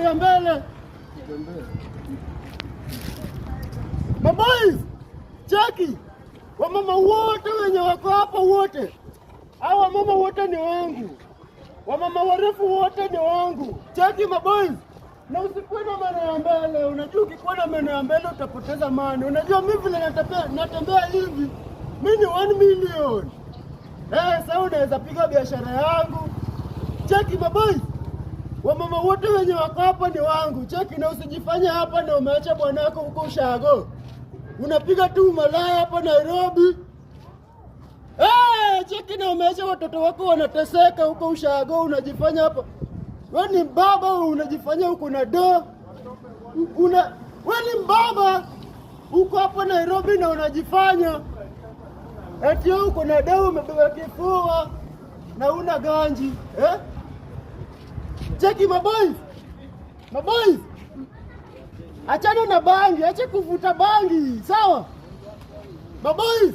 ya mbele. Maboys, cheki. Wamama wote wenye wako hapa wote. Hawa wamama wote ni wangu. Wamama warefu wote ni wangu. Cheki maboys. Na usikuwe na meno ya mbele. Unajua ukikuwa na meno ya mbele utapoteza mani. Unajua mimi vile natembea hivi. Mimi ni 1 million. Sasa unaweza piga biashara yangu. Cheki maboys. Wamama wote wenye wako hapa ni wangu. Cheki na usijifanye hapa na umeacha bwanako huko ushago. Unapiga tu malaya hapa Nairobi. Cheki na umeacha watoto wako wanateseka huko ushago, unajifanya hapa. Wewe ni baba unajifanya huko na do. Wewe ni baba uko hapa Nairobi na unajifanya eti uko na do, umebeba kifua na una ganji. Cheki maboys. Maboys. Achana na bangi, acha kuvuta bangi, sawa? Maboys.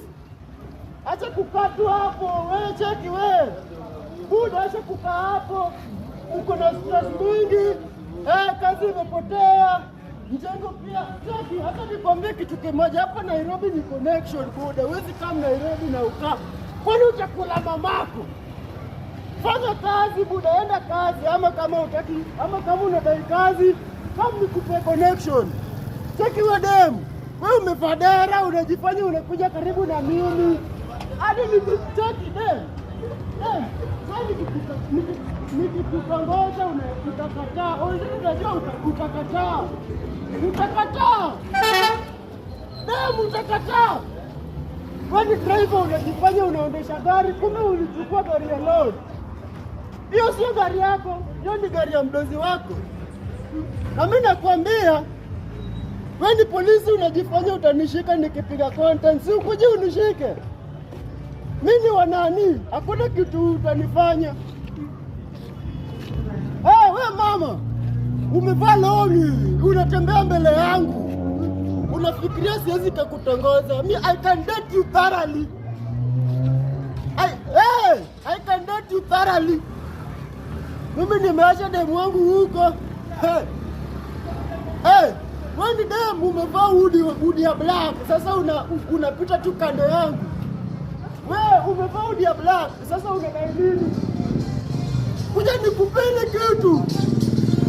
Acha kukaa tu hapo, wewe cheki wewe. Buda acha kukaa hapo. Uko na stress mingi. Kazi imepotea. Mjengo pia. Cheki, hata nikwambie kitu kimoja, hapa Nairobi ni connection buda. Huwezi kama Nairobi na ukaa. Kwani utakula mamako? Fanya kazi buda, enda kazi ama kama utaki, ama kama unadai kazi, kama nikupe connection. Cheki wewe demu. Wewe umefadera, unajifanya unakuja karibu na mimi. Hadi nikicheki demu. Nikikutangoza utakataa. Unajua utakataa. Utakataa. Demu utakataa. Wewe ni driver unajifanya unaondesha gari, kumbe ulichukua gari ya load. Hiyo sio gari yako, hiyo ni gari ya mdozi wako. Na mimi nakwambia, wewe ni polisi unajifanya utanishika nikipiga content, si ukuje unishike. Mimi ni wanani? Hakuna kitu utanifanya. Wewe mama, umevaa longi, unatembea mbele yangu. Unafikiria siwezi kukutongoza? I can date you thoroughly. I can date you thoroughly. Mimi nimeacha demu wangu huko. Wewe ni demu umevaa hoodie ya black. Sasa unapita tu kando yangu. Wewe umevaa hoodie ya black. Sasa unadai nini? Kuja nikupele kitu.